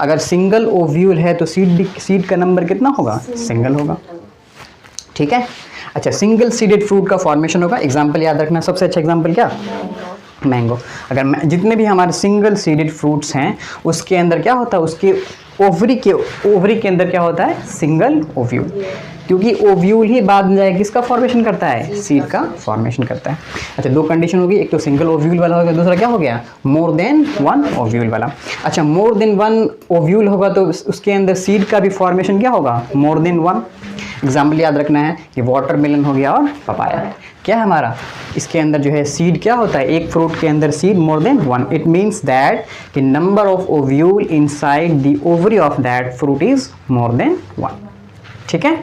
अगर single ovule है तो सीड का नंबर कितना होगा? सिंगल होगा। ठीक है। अच्छा, सिंगल सीडेड फ्रूट का फॉर्मेशन होगा। एग्जाम्पल याद रखना, सबसे अच्छा एग्जाम्पल क्या? मैंगो। अगर जितने भी हमारे सिंगल सीडेड फ्रूट्स हैं उसके अंदर क्या होता है? उसके ओवरी के अंदर क्या होता है? सिंगल ओव्यूल, क्योंकि ओव्यूल ही बाद में जाए किसका फॉर्मेशन करता है? सीड का फॉर्मेशन करता है। अच्छा, दो कंडीशन होगी, एक तो सिंगल ओव्यूल वाला होगा, दूसरा क्या हो गया? मोर देन वन ओव्यूल वाला। अच्छा, मोर देन वन ओव्यूल होगा तो उसके अंदर सीड का भी फॉर्मेशन क्या होगा? मोर देन वन। एग्जाम्पल याद रखना है कि वाटरमेलन हो गया और पपाया। क्या है हमारा? इसके अंदर जो है सीड क्या होता है? एक फ्रूट के अंदर seed more than one. It means that कि number of ovule inside the ovary of that fruit is more than one. ठीक है।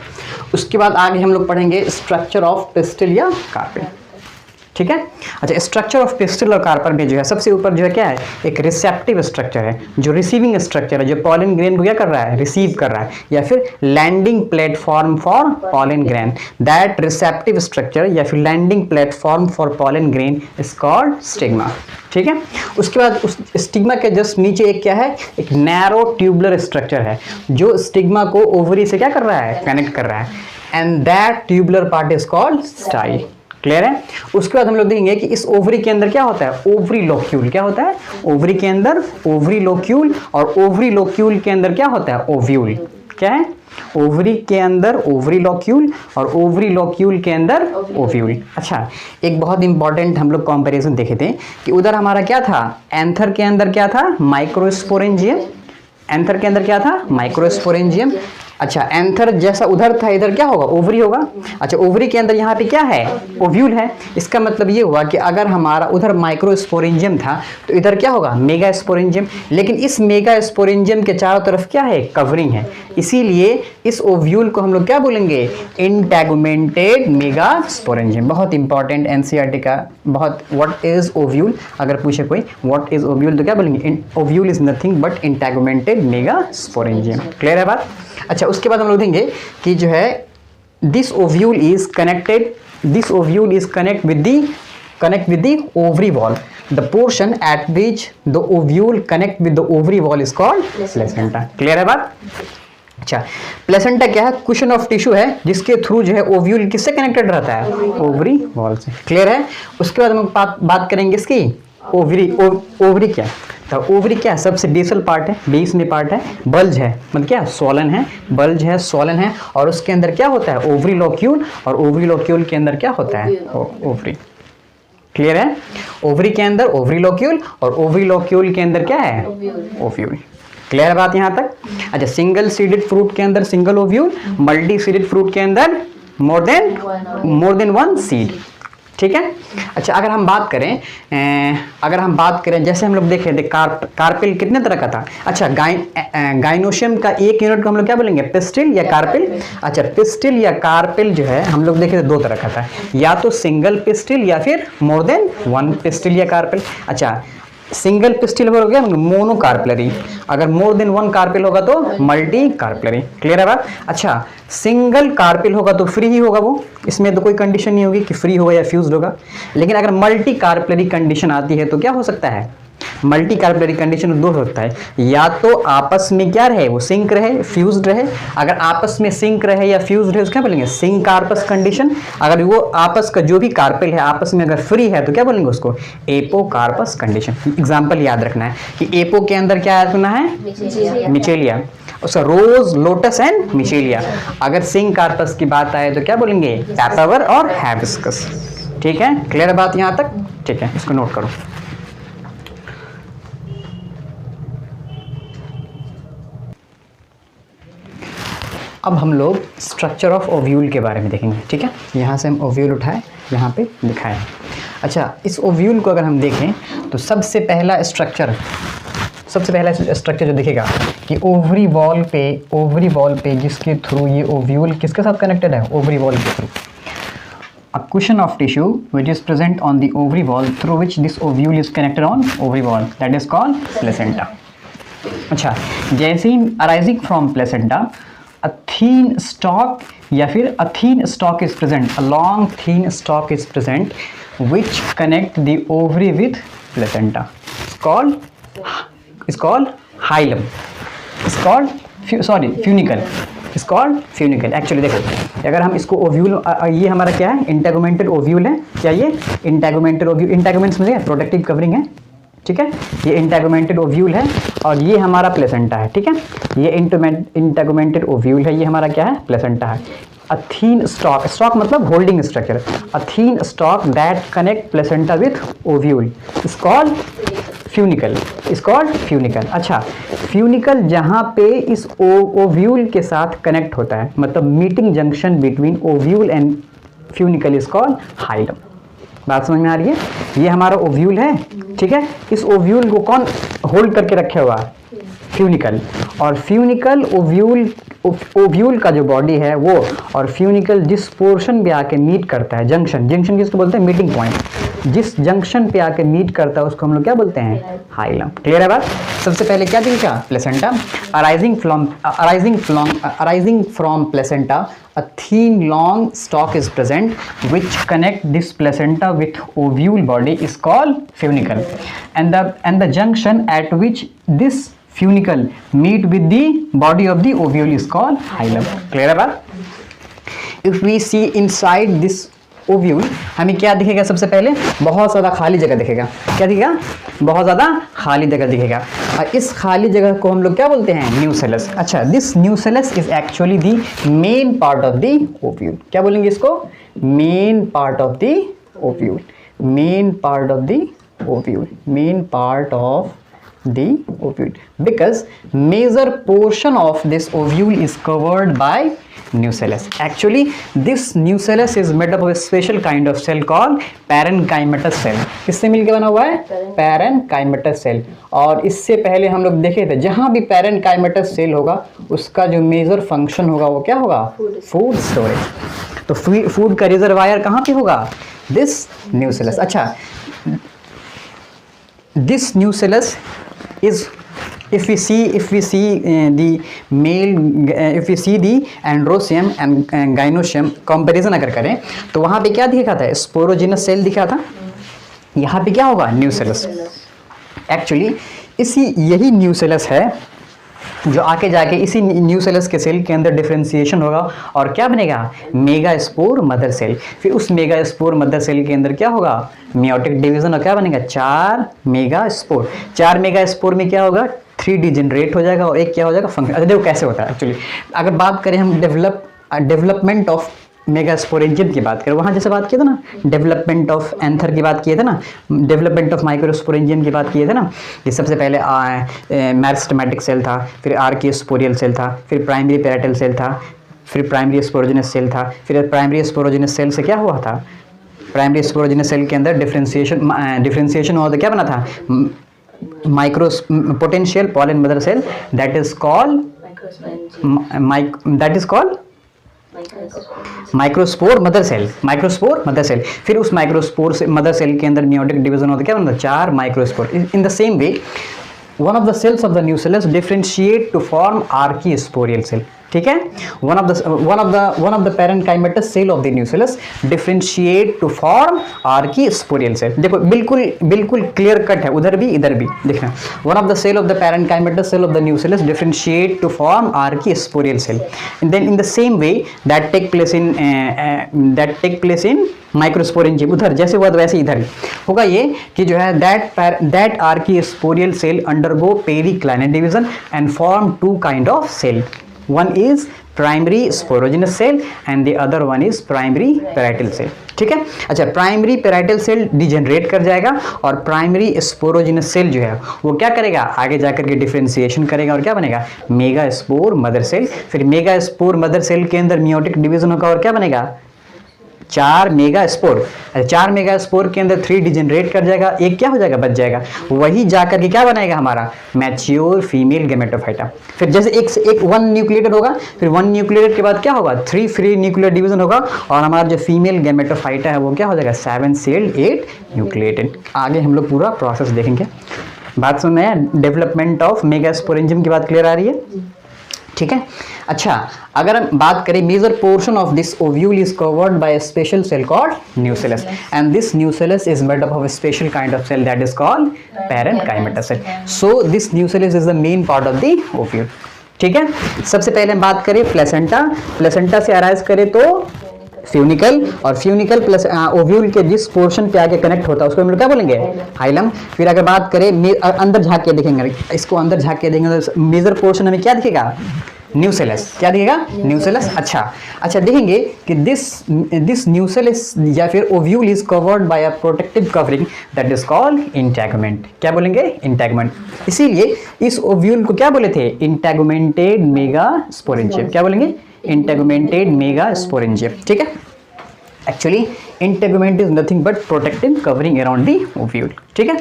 उसके बाद आगे हम लोग पढ़ेंगे स्ट्रक्चर ऑफ पिस्टिल या कार्पेल। ठीक है। अच्छा, स्ट्रक्चर ऑफ पिस्टिल और कार्पेल में जो है सबसे ऊपर जो है क्या है? एक रिसेप्टिव स्ट्रक्चर है, जो रिसीविंग स्ट्रक्चर है, जो पॉलन ग्रेन को क्या कर रहा है? रिसीव कर रहा है, या फिर landing platform for pollen grain. That receptive structure या फिर landing platform for pollen grain is called stigma. ठीक है। उसके बाद उस स्टिग्मा के जस्ट नीचे एक क्या है? एक नैरो ट्यूबुलर स्ट्रक्चर है जो स्टिग्मा को ओवरी से क्या कर रहा है? कनेक्ट कर रहा है, and that tubular part is called style. Clear है। उसके बाद हम लोग देखेंगे कि इस ओवरी के अंदर क्या होता है? Ovary locule. क्या होता है? ओवरी के अंदर ओवरी लोक्यूल, और ओवरी लोक्यूल के अंदर क्या होता है? ओव्यूल। क्या है? ओवरी के अंदर ओवरी लोक्यूल और ओवरी लोक्यूल के अंदर ओव्यूल। अच्छा, एक बहुत इंपॉर्टेंट हम लोग कंपैरिजन देखे थे कि उधर हमारा क्या था? एंथर के अंदर क्या था? माइक्रोस्पोरेंजियम। एंथर के अंदर क्या था? माइक्रोस्पोरेंजियम। अच्छा, एंथर जैसा उधर था, इधर क्या होगा? ओवरी होगा। अच्छा, ओवरी के अंदर यहाँ पे क्या है? ओव्यूल है। इसका मतलब ये हुआ कि अगर हमारा उधर माइक्रोस्पोरेंजियम था तो इधर क्या होगा? मेगास्पोरेंजियम। लेकिन इस मेगास्पोरेंजियम के चारों तरफ क्या है? कवरिंग है। इसीलिए इस ओव्यूल को हम लोग क्या बोलेंगे? Integumented megasporangium. बहुत इंपॉर्टेंट एनसीईआरटी का बहुत। What is ovule? अगर पूछे कोई व्हाट इज ओव्यूल तो क्या बोलेंगे? Ovule is nothing but integumented megasporangium. Clear है बात? अच्छा, उसके बाद हम लोग देखेंगे कि जो है this ovule is connect with the ovary wall. The portion eight which the ovule connect with the ovary wall is called placenta. Clear है बात? अच्छा, प्लेसेंटा क्या है? कुशन ऑफ टिश्यू है जिसके थ्रू जो है ओव्यूल किससे कनेक्टेड रहता है? ओवरी वॉल से। क्लियर है। उसके बाद हम बात करेंगे इसकी ओवरी क्या? तो ओवरी क्या है? सबसे बेसल पार्ट है, बेस में पार्ट है, बल्ज है, मतलब क्या? सोलन है, बल्ज है, सोलन है, और उसके अंदर क्या होता है? ओवरी लोक्यूल, और ओवरी लोक्यूल के अंदर क्या होता है? ओवरी। क्लियर है। ओवरी के अंदर ओवरी लोक्यूल, और ओवरी लोक्यूल के अंदर क्या है? ओव्यूल। क्लियर है बात यहाँ तक? अच्छा, सिंगल सीडेड फ्रूट के अंदर single ovule, multi seeded fruit के अंदर मोर देन वन सीड। ठीक है। अच्छा, अगर हम बात करें जैसे हम लोग देख रहे थे कार्पेल कितने तरह का था? अच्छा, गाइनोशियम का एक यूनिट को हम लोग क्या बोलेंगे? पिस्टिल या कार्पेल। अच्छा, पिस्टिल या कार्पेल जो है हम लोग देखे थे दो तरह का था, या तो सिंगल पिस्टिल या फिर मोर देन वन पिस्टिल या कार्पेल। अच्छा, सिंगल पिस्टिल हो गया मोनो कार्पलरी, अगर मोर देन वन कार्पेल होगा तो मल्टी कार्पलरी। क्लियर है बात? अच्छा, सिंगल कार्पेल होगा तो फ्री ही होगा वो, इसमें तो कोई कंडीशन नहीं होगी कि फ्री होगा या फ्यूज्ड होगा। लेकिन अगर मल्टी कार्पलरी कंडीशन आती है तो क्या हो सकता है? मल्टी कार्पलरी कंडीशन दो होता है, या तो आपस में क्या रहे? वो सिंक रहे, फ्यूज्ड रहे। अगर आपस में सिंक रहे या फ्यूज्ड रहे उसको क्या बोलेंगे? Syncarpous condition. अगर वो आपस का जो भी कार्पेल है आपस में अगर फ्री है तो क्या बोलेंगे उसको? Apo corpus condition. एग्जाम्पल याद रखना है कि एपो के अंदर क्या रखना है? मिचेलिया। उसका रोज, लोटस एंड मिचेलिया। अगर सिंक कार्पस की बात आए तो क्या बोलेंगे? पैपावर और हैबिस्कस। ठीक है। क्लियर बात यहाँ तक? ठीक है, इसको नोट करो। अब हम लोग स्ट्रक्चर ऑफ ओव्यूल के बारे में देखेंगे। ठीक है, यहाँ से हम ओव्यूल उठाए, यहाँ पे दिखाए। अच्छा, इस ओव्यूल को अगर हम देखें तो सबसे पहला स्ट्रक्चर जो दिखेगा कि ओवरी वॉल पे जिसके थ्रू ये ओव्यूल किसके साथ कनेक्टेड है? ओवरी वॉल के through. A cushion of tissue which is present on the ovary wall through which this ovule is connected on ovary wall, that is called placenta. अच्छा, जैसे ही arising from placenta a thin stalk या फिर a thin stalk is present, a long thin stalk is present which connect the ovary with placenta. It's called hilum. Is called funicle, is called funicle. Actually देखो अगर हम इसको ovule, ये हमारा क्या है, इंटेगुमेंटेड ओव्यूल है, क्या ये इंटेगुमेंटेड ओव्यूल, इंटेगुमेंट्स में प्रोटेक्टिव कवरिंग है, ठीक है, ये इंटेगुमेंटेड ओव्यूल है और ये हमारा प्लेसेंटा है, ठीक है, ये इंटेगुमेंटेड ओव्यूल है, ये हमारा क्या है, प्लेसेंटा है। अ थीन स्टॉक, स्टॉक मतलब holding structure, a thin stock that connect placenta with ovule is called funicle, is called funicle. अच्छा, फ्यूनिकल जहाँ पे इस ओव्यूल के साथ कनेक्ट होता है, मतलब meeting junction between ovule and funicle is called hilum. बात समझ में आ रही है? ये हमारा ओव्यूल है, ठीक है, इस ओव्यूल को कौन होल्ड करके रखे हुआ है, फ्यूनिकल, और फ्यूनिकल ओव्यूल का जो बॉडी है वो, और फ्यूनिकल जिस पोर्शन पे आके मीट करता है, जंक्शन, जंक्शन किसको बोलते हैं, मीटिंग पॉइंट, जिस जंक्शन पे आके मीट करता है उसको हम लोग क्या बोलते हैं, हाइलम। क्लियर है बात? सबसे पहले क्या दिखेगा, placenta, arising from placenta a thin long stalk is present which connect this placenta with ovule body is called funicle, and the junction at which this funicle meet with the body of the ovule is called hilum. Clear है बात? If we see inside this ovule हमें क्या दिखेगा, सबसे पहले बहुत ज़्यादा खाली जगह दिखेगा, क्या दिखेगा, बहुत ज़्यादा खाली जगह दिखेगा, और इस खाली जगह को हम लोग क्या बोलते हैं, न्यूसेलस। अच्छा, this nucellus is actually the main part of the ovule, क्या बोलेंगे इसको, main part of the ovule, main part of the ovule, main part of the ovule, because major portion of this ovule is covered by nucellus. Actually this nucellus is made up of a special kind of cell called parenchymatous cell. किससे मिलके बना हुआ है, parenchymatous cell। और इससे पहले हम लोग देखे थे जहां भी parenchymatous cell होगा उसका जो मेजर फंक्शन होगा वो क्या होगा, फूड स्टोरेज। तो फूड का रिजर्वायर कहाँ पे होगा, दिस न्यूसेलस। अच्छा, this nucellus is, if we see the androcium and gynocium comparison अगर करें तो वहाँ पे क्या दिखा था, स्पोरोजिनस सेल दिखा था, यहाँ पे क्या होगा, न्यूसेलस। एक्चुअली यही न्यूसेलस है जो आके जाके इसी न्यूसेलस के सेल के अंदर डिफरेंशिएशन होगा और क्या बनेगा, मेगा स्पोर मदर सेल। फिर उस मेगा स्पोर मदर सेल के अंदर क्या होगा, मियोटिक डिवीजन, और क्या बनेगा, 4 मेगा स्पोर। 4 मेगा स्पोर में क्या होगा, 3D जनरेट हो जाएगा और एक क्या हो जाएगा, फंक्शन। अच्छा देखो कैसे होता है एक्चुअली, अगर बात करें हम डेवलपमेंट ऑफ मेगा स्पोरेंजियम की बात करें, वहाँ जैसे बात किए थे ना, डेवलपमेंट ऑफ एंथर की बात किए थे ना, डेवलपमेंट ऑफ माइक्रोस्पोरेंजियम की बात किए थे ना, ये सबसे पहले मेरिस्टेमेटिक सेल था, फिर आर्कियोस्पोरियल सेल था, फिर प्राइमरी पैराइटल सेल था, फिर प्राइमरी स्पोरोजिनस सेल था, फिर प्राइमरी स्पोरोजिनस सेल से क्या हुआ था, प्राइमरी स्पोरोजिनस सेल के अंदर डिफरेंशिएशन हुआ तो क्या बना था, micro potential pollen mother cell, that is called microspore mother cell, microspore mother cell. फिर उस माइक्रोस्पोर से मदर सेल के अंदर मियोटिक डिवीजन होता है, क्या बनता है, 4 microspore. In the same way one of the cells of the nucellus differentiate to form archisporial cell, ठीक है, one of the parenchymatous cell of the nucellus differentiate to form archisporial cell। देखो बिल्कुल clear cut है, उधर भी इधर भी देखना, one of the cell of the parenchymatous cell of the nucellus differentiate to form archisporial cell, and then in the same way that take place in microsporangium, उधर जैसे हुआ वैसे इधर होगा ये कि जो है that archesporial cell undergo periclinal division and form 2 kind of cell, one is primary sporogenous cell and the other one is primary parietal cell, ठीक है। अच्छा, प्राइमरी पैराइटल सेल डिजेनरेट कर जाएगा और प्राइमरी स्पोरोजिनस सेल जो है वो क्या करेगा, आगे जाकर के डिफरेंशिएशन करेगा और क्या बनेगा, मेगा स्पोर मदर सेल। फिर मेगा स्पोर मदर सेल के अंदर मियोटिक डिवीजन होगा और क्या बनेगा, 4 मेगा स्पोर। 4 मेगा स्पोर के अंदर 3 डिजेनरेट कर जाएगा, एक क्या हो जाएगा, बच जाएगा, वही जाकर के क्या बनाएगा हमारा मैच्योर फीमेल गैमेटोफाइटा। फिर जैसे एक 1 न्यूक्लिएटेड होगा, फिर 1 न्यूक्लिएटेड के बाद क्या होगा, 3 फ्री न्यूक्लियर डिवीजन होगा और हमारा जो फीमेल गैमेटोफाइटा है वो क्या हो जाएगा, 7 सेल्ड 8 न्यूक्लिएटेड। आगे हम लोग पूरा प्रोसेस देखेंगे। बात सुन रहे हैं, डेवलपमेंट ऑफ मेगा स्पोरेंजियम की बात क्लियर आ रही है, ठीक है। अच्छा, अगर हम बात करें major portion of this ovule is covered by a special cell called nucellus, and this nucellus is made up of a special kind of cell that is called parenchymatous cell. So this nucellus is the main part of the ovule. ठीक है। सबसे पहले हम बात करें placenta, placenta से arise करें तो फ्यूनिकल, और फ्यूनिकल प्लस ओव्यूल के जिस पोर्शन पे आके कनेक्ट होता है उसको हम लोग क्या बोलेंगे, हाइलम। फिर अगर बात करें अंदर झांक के देखेंगे, इसको अंदर झांक के देखेंगे तो मेजर पोर्शन हमें क्या दिखेगा, न्यूसेलस, क्या दिखेगा, न्यूसेलस। अच्छा देखेंगे कि दिस न्यूसेलस या फिर ovule is covered by a protective covering that is called integument. क्या बोलेंगे, इंटैगमेंट। इसीलिए इस ओव्यूल को क्या बोले थे, इंटैगमेंटेड मेगास्पोरेंजियम। क्या बोलेंगे, इंटैगमेंटेड मेगास्पोरेंजियम। ठीक है। Actually integument is nothing but protective covering around the ovule. ठीक है।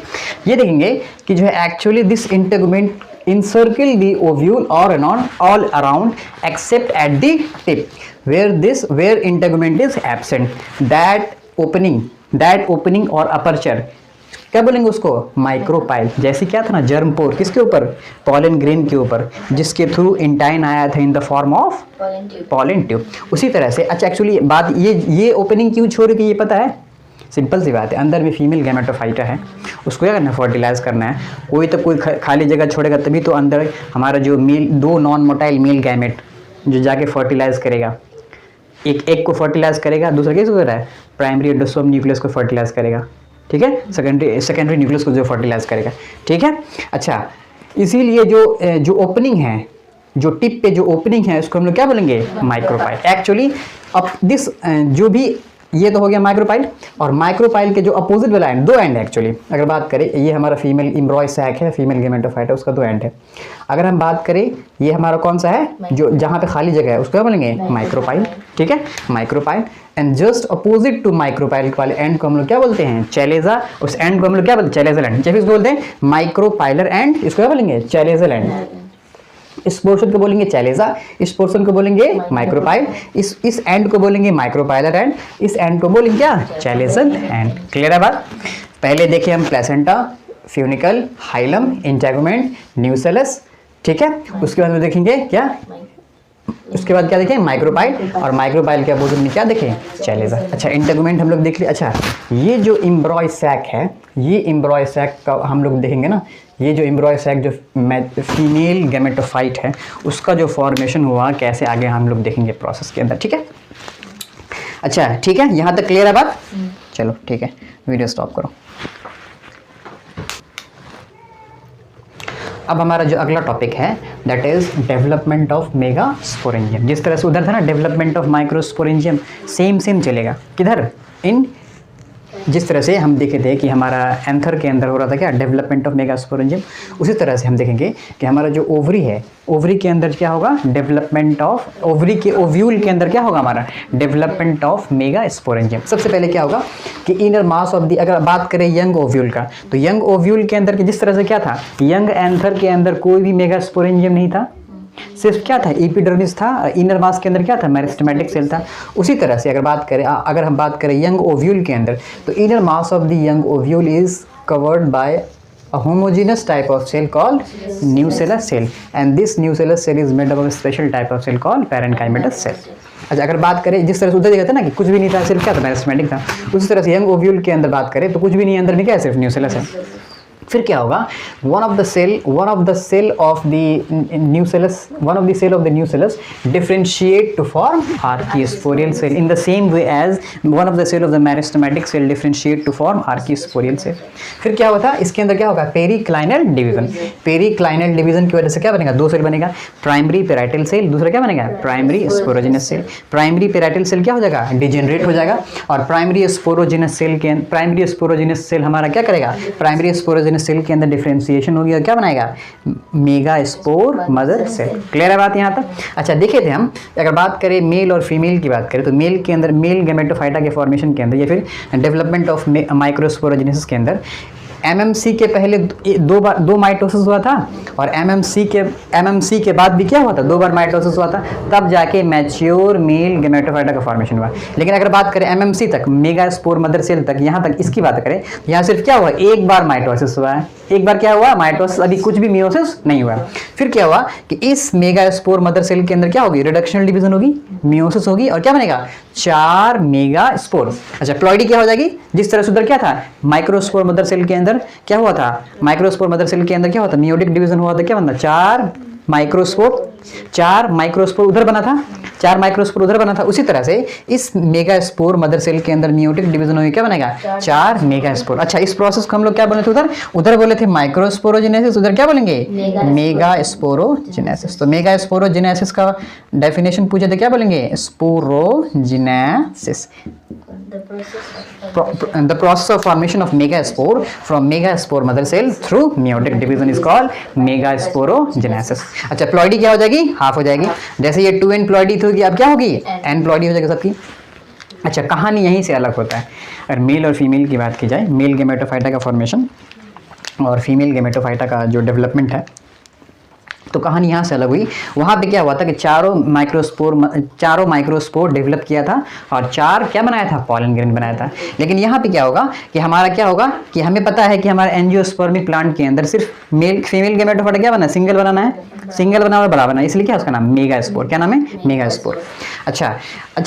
ये देखेंगे कि जो है actually this integument encircle the ovule all around except at the tip where integument is absent. that opening or aperture क्या बोलेंगे उसको, माइक्रोपाइल। जैसे क्या था ना, जर्म पोर किसके ऊपर, पॉलन ग्रेन के ऊपर, जिसके थ्रू इंटाइन आया था in the form of pollen tube. उसी तरह से अच्छा एक्चुअली बात ये ओपनिंग क्यों छोड़ के, ये पता है, सिंपल सी बात है, अंदर में फीमेल गैमेटोफाइटा है, उसको क्या करना है, फर्टिलाइज करना है। कोई तो कोई खाली जगह छोड़ेगा तभी तो अंदर हमारा जो मेल, दो नॉन मोटाइल मेल गैमेट जो जाके फर्टिलाइज करेगा, एक को फर्टिलाइज करेगा, दूसरा कैसे हो रहा है, प्राइमरी एंडोस्पर्म न्यूक्लियस को फर्टिलाइज करेगा। ठीक है। सेकेंडरी न्यूक्लियस को जो फर्टिलाइज करेगा। ठीक है। अच्छा इसीलिए जो ओपनिंग है, जो टिप पे जो ओपनिंग है उसको हम लोग क्या बोलेंगे, माइक्रोपाइल। एक्चुअली अब दिस जो भी, ये तो हो गया माइक्रोपाइल, और माइक्रोपाइल के जो अपोजिट वाला एंड, दो एंड है एक्चुअली। अगर बात करें, ये हमारा फीमेल एम्ब्रॉय सैक है, फीमेल गैमेटोफाइटा, उसका दो एंड है। अगर हम बात करें ये हमारा कौन सा है, जो जहाँ पे खाली जगह है उसको क्या बोलेंगे, माइक्रोपाइल। ठीक है, micropyle. End just opposite to micropyle वाले एंड को हम लोग क्या बोलते हैं, चैलेजा। उस एंड को हम लोग क्या बोलते हैं, चैलेजल एंड। जब इसको बोलते हैं माइक्रोपाइलर एंड, इसको क्या बोलेंगे, चैलेजल एंड। इस पोर्शन को बोलेंगे चैलेजा, इस पोर्शन को बोलेंगे माइक्रोपाइल, इस एंड को बोलेंगे माइक्रोपाइलर एंड, इस एंड को बोलेंगे क्या, चैलेजल एंड। क्लियर है बात। पहले देखिए हम placenta, funicle, hilum, integument, nucellus. ठीक है। उसके बाद में देखेंगे क्या, उसके बाद क्या देखें, माइक्रोपाइल, और माइक्रोपाइल के अपोजिट में क्या देखें, चैलेजा। अच्छा इंटेगुमेंट हम लोग देख लिए। अच्छा ये जो एम्ब्रॉय सैक है, ये एम्ब्रॉय सैक का हम लोग देखेंगे ना, ये जो एम्ब्रॉय सैक जो फीमेल गैमेटोफाइट है उसका जो फॉर्मेशन हुआ कैसे, आगे हम लोग देखेंगे प्रोसेस के अंदर। ठीक है। अच्छा ठीक है, यहाँ तक क्लियर है बात। चलो ठीक है, वीडियो स्टॉप करो। अब हमारा जो अगला टॉपिक है that is development of megasporangium. जिस तरह से उधर था ना डेवलपमेंट ऑफ माइक्रोस्पोरेंजियम, सेम चलेगा। किधर, इन जिस तरह से हम देखे थे कि हमारा एंथर के अंदर हो रहा था क्या, डेवलपमेंट ऑफ मेगास्पोरेंजियम, उसी तरह से हम देखेंगे कि हमारा जो ओवरी है, ओवरी के अंदर क्या होगा, डेवलपमेंट ऑफ, ओवरी के ओव्यूल के अंदर क्या होगा हमारा, डेवलपमेंट ऑफ मेगास्पोरेंजियम। सबसे पहले क्या होगा कि इनर मास ऑफ दी, अगर बात करें यंग ओव्यूल का, तो यंग ओव्यूल के अंदर जिस तरह से क्या था, यंग एंथर के अंदर कोई भी मेगास्पोरेंजियम नहीं था, सिर्फ क्या था, एपिडर्मिस था। इनर मास के अंदर क्या था, मेरिस्टेमेटिक सेल था। उसी तरह से अगर हम बात करें यंग ओव्यूल के अंदर, तो inner mass of the young ovule is covered bye a homogeneous type of cell called nucellus cell, and this nucellus cell is made up of a special type of cell called parenchymatous cell. अच्छा अगर बात करें जिस तरह से उधर देखा था ना कि कुछ भी नहीं था, सिर्फ क्या था, मेरिस्टेमेटिक था, उसी तरह से यंग ओव्यूल के अंदर बात करें तो कुछ भी नहीं, अंदर में क्या है, सिर्फ न्यूसेलस है। फिर क्या होगा, one of the cell of the nucellus differentiate to form archisporial cell in the same way as one of the cell of the meristematic cell differentiate to form archisporial cell. फिर क्या होता है, इसके अंदर क्या होगा, पेरिक्लाइनल डिवीजन। पेरिक्लाइनल डिवीजन की वजह से क्या बनेगा, दो सेल बनेगा, प्राइमरी पेराइटल सेल, दूसरा क्या बनेगा, primary sporogenous cell. Primary parietal cell क्या हो जाएगा, डिजेनरेट हो जाएगा, और प्राइमरी स्पोरोजेनस सेल हमारा क्या करेगा, प्राइमरी स्पोरोजेनस सेल के अंदर डिफरेंशिएशन होगी और क्या बनाएगा, मेगास्पोर मदर सेल। क्लियर है बात यहाँ तक। अच्छा देखे थे हम, अगर बात करें मेल और फीमेल की बात करें, तो मेल के अंदर, मेल गैमेटोफाइटा के फॉर्मेशन के अंदर या फिर डेवलपमेंट ऑफ माइक्रोस्पोरोजेनेसिस के अंदर एमएमसी के पहले दो माइटोसिस हुआ था, और एमएमसी के बाद भी क्या हुआ था, दो बार माइटोसिस हुआ था, तब जाके मैच्योर मेल गैमेटोफाइटा का फॉर्मेशन हुआ। लेकिन अगर बात करें एमएमसी तक, मेगास्पोर मदर सेल तक, यहाँ तक इसकी बात करें, यहाँ सिर्फ क्या हुआ, एक बार माइटोसिस हुआ है, एक बार क्या हुआ, माइटोसिस, अभी कुछ भी मियोसिस नहीं हुआ। फिर क्या हुआ कि इस मेगास्पोर मदर सेल के अंदर क्या होगी, रिडक्शनल डिवीजन होगी, मियोसिस होगी, और क्या बनेगा, 4 मेगास्पोर। अच्छा प्लॉइडी क्या हो जाएगी, जिस तरह से उधर क्या था, माइक्रोस्पोर मदर सेल के अंदर क्या हुआ था, माइक्रोस्पोर मदर सेल के अंदर क्या होता, मियोटिक डिवीजन हुआ था, क्या बनता, 4 माइक्रोस्पोर, 4 माइक्रोस्पोर उधर बना था, 4 माइक्रोस्पोर उधर बना था। उसी तरह से इस मेगास्पोर मदर सेल के अंदर मियोटिक डिवीजन होगी, क्या बनेगा 4 मेगास्पोर। अच्छा, इस प्रोसेस को हम लोग क्या बोले थे उधर, उधर बोले थे माइक्रोस्पोरोजेनेसिस, उधर क्या बोलेंगे मेगास्पोरोजेनेसिस। तो मेगास्पोरोजेनेसिस का डेफिनेशन पूछे तो क्या बोलेंगे, sporogenesis, the process of formation of megaspore from megaspore mother cell through meiotic division is called megasporogenesis। अच्छा, प्लॉइडी क्या हो जाएगी, हाफ हो जाएगी। जैसे ये 2n प्लॉइडी थी, अब क्या होगी, n प्लॉइडी हो जाएगी सबकी। अच्छा, कहानी यहीं से अलग होता है। अगर मेल और फीमेल की बात की जाए, मेल गेमेटोफाइटा का फॉर्मेशन और फीमेल गेमेटोफाइटा का जो डेवलपमेंट है, तो कहानी यहाँ से अलग हुई। वहाँ पे क्या हुआ था कि चारों माइक्रोस्पोर डेवलप किया था और 4 क्या बनाया था, पॉलन ग्रेन बनाया था। लेकिन यहाँ पे क्या होगा कि हमारा क्या होगा कि हमें पता है कि हमारे एंजियोस्पर्मिक प्लांट के अंदर सिर्फ मेल फीमेल गेमेटोफाइटा क्या बना है, सिंगल बनाना है, सिंगल बना हुआ बड़ा बना है, इसलिए क्या उसका नाम मेगास्पोर, क्या नाम है, मेगास्पोर। अच्छा,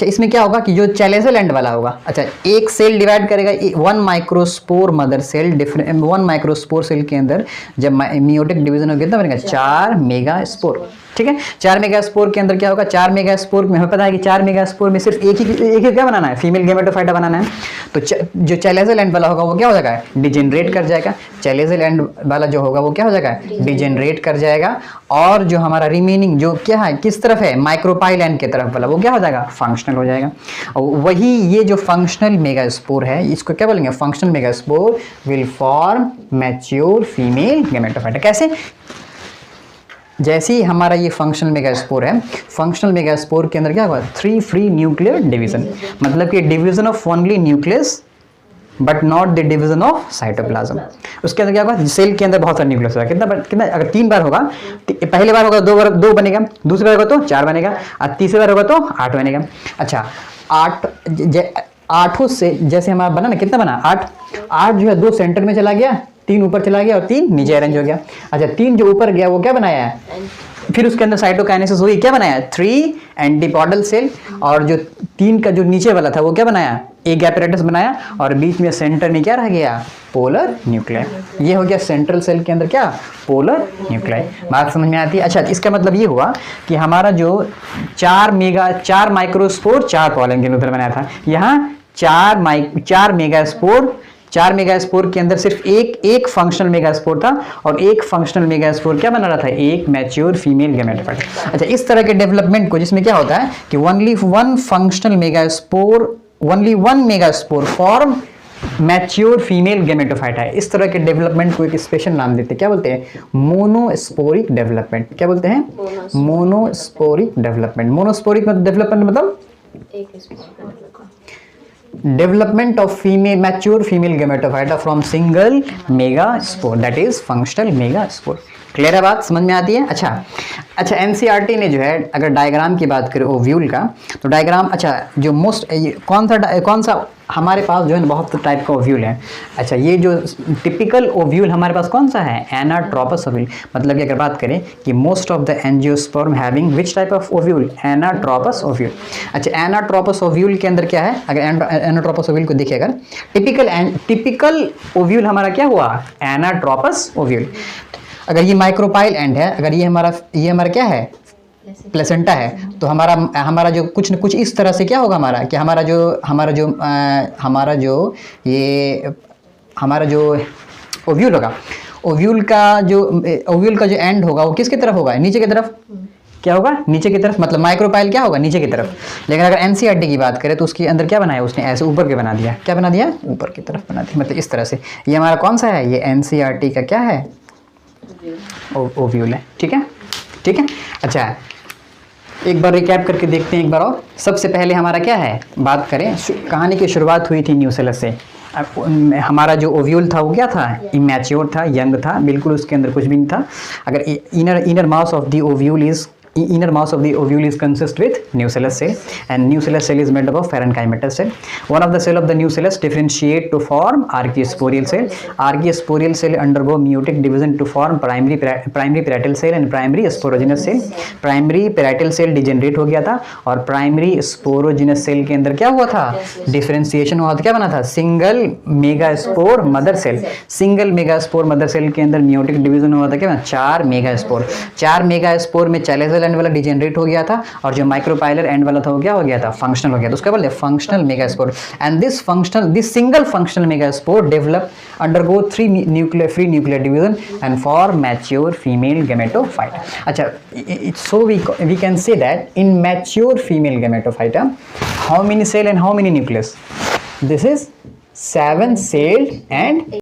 इसमें क्या होगा कि जो चैलेजल एंड वाला होगा, अच्छा, एक सेल डिवाइड करेगा 1 microspore mother cell, 1 microspore cell के अंदर जब मियोटिक डिवीजन होगा कितना बनेगा, 4 मेगास्पोर। ठीक है, 4 मेगास्पोर के अंदर क्या होगा, 4 मेगास्पोर में हमें पता है कि 4 मेगास्पोर में सिर्फ एक ही क्या बनाना है, फीमेल गेमेटोफाइटा बनाना है। तो जो चैलेजल एंड वाला होगा वो क्या हो जाएगा, डिजेनरेट कर जाएगा। चैलेजल एंड वाला जो होगा वो क्या हो जाएगा, डिजेनरेट कर जाएगा। और जो हमारा रिमेनिंग जो क्या है, किस तरफ है, माइक्रोपाइल एंड की तरफ वाला, वो क्या हो जाएगा, फंक्शनल हो जाएगा। और वही ये जो फंक्शनल मेगास्पोर है, इसको क्या बोलेंगे, functional megaspore will form mature female gametophyte. कैसे, जैसे ही हमारा ये फंक्शनल मेगास्पोर है, फंक्शनल मेगास्पोर के अंदर क्या होगा, 3 फ्री न्यूक्लियर डिवीजन, मतलब कि division of only nucleus but not the division of cytoplasm. उसके अंदर क्या होगा, सेल के अंदर बहुत सारा न्यूक्लियस होगा, कितना अगर 3 बार होगा, पहले बार होगा 2 बनेगा, दूसरी बार होगा तो 4 बनेगा, और तीसरी बार होगा तो 8 बनेगा। अच्छा, 8 से जैसे हमारा बना ना, कितना बना, 8 जो है 2 सेंटर में चला गया, 3 ऊपर चला गया और 3 नीचे अरेंज हो गया। अच्छा, 3 जो ऊपर गया वो क्या बनाया है, फिर उसके अंदर साइटोकाइनेसिस हुई, क्या बनाया, 3 एंटीपॉडल सेल, और जो 3 का जो नीचे वाला था वो क्या बनाया, एक एपरेटस बनाया, और बीच में सेंटर में क्या रह गया, पोलर न्यूक्लियाई। ये हो गया सेंट्रल सेल के अंदर क्या, पोलर न्यूक्लियाई। बात समझ में आती है। अच्छा, इसका मतलब ये हुआ कि हमारा जो 4 माइक्रोस्पोर 4 पॉलन ग्रेन उधर बनाया था, यहाँ 4 मेगास्पोर के अंदर सिर्फ एक फंक्शनल मेगास्पोर था, और एक फंक्शनल मेगास्पोर क्या बना रहा था, एक मैच्योर फीमेल गेमेटोफाइटा। अच्छा, इस तरह के डेवलपमेंट को, जिसमें क्या होता है कि only 1 functional megaspore, only 1 megaspore form mature female gametophyte है, इस तरह के डेवलपमेंट को एक स्पेशल नाम देते हैं, क्या बोलते हैं, मोनोस्पोरिक डेवलपमेंट। क्या बोलते हैं, मोनोस्पोरिक डेवलपमेंट। मोनोस्पोरिक डेवलपमेंट मतलब development of female mature female gametophyte from single megaspore, that is functional megaspore. Clear है, बात समझ में आती है। अच्छा, एनसीईआरटी ने जो है अगर डायग्राम की बात करें ओव्यूल का, तो डायग्राम, अच्छा, जो मोस्ट कौन सा हमारे पास जो है बहुत टाइप का ओव्यूल है। अच्छा, ये जो टिपिकल ओव्यूल हमारे पास कौन सा है, एनाट्रोपस ओव्यूल। मतलब कि अगर बात करें कि most of the angiosperm having which type of ovule, anatropous ovule. अच्छा, एनाट्रोपस ओव्यूल के अंदर क्या है, अगर एनाट्रोपस ओव्यूल को देखिए, अगर टिपिकल ओव्यूल हमारा क्या हुआ, एनाट्रोपस ओव्यूल। अगर ये माइक्रोपाइल एंड है, अगर ये हमारा क्या है, प्लेसेंटा है, तो हमारा जो कुछ न कुछ इस तरह से क्या होगा, हमारा जो ओव्यूल होगा, ओव्यूल का जो एंड होगा वो किसकी तरफ होगा, नीचे की तरफ। क्या होगा, नीचे की तरफ, मतलब माइक्रोपाइल क्या होगा, नीचे की तरफ। लेकिन अगर एनसीईआरटी की बात करें तो उसके अंदर क्या बनाया उसने, ऐसे ऊपर के बना दिया, क्या बना दिया, ऊपर की तरफ बना दिया, मतलब इस तरह से। ये हमारा कौन सा है, ये एनसीईआरटी का क्या है, ओव्यूल है। ठीक है। अच्छा, एक बार रिकैप करके देखते हैं एक बार और। सबसे पहले हमारा क्या है, बात करें, कहानी की शुरुआत हुई थी न्यूसेलस से। हमारा जो ओव्यूल था वो क्या था, इमैच्योर था, यंग था, बिल्कुल उसके अंदर कुछ भी नहीं था। अगर inner mouse of the ovule is inner mass of the ovule is consist with nucellus cell, and nucellus cell is made up of parenchymatous cell. One of the cell of the nucellus differentiate to form archaeosporial cell. Archaeosporial cell undergo meiotic division to form primary parietal cell and primary sporogenous cell. Primary parietal cell degenerate हो गया था और primary sporogenous cell के अंदर क्या हुआ था, differentiation हुआ था, क्या बना था, single megaspore mother cell. Single megaspore mother cell के अंदर मियोटिक डिवीजन हुआ था, क्या बना, 4 मेगास्पोर. 4 मेगास्पोर में चैलेजल एंड वाला डिजेनरेट हो गया था और जो माइक्रोपाइलर एंड वाला था वो क्या हो गया था, फंक्शनल हो गया था. उसका बोलते हैं functional megaspore. And this single functional megaspore develop undergo free nuclear division and for mature female gametophyte. अच्छा, so we can say that in mature female gametophyte, how many cell and how many nucleus? This is 7 celled and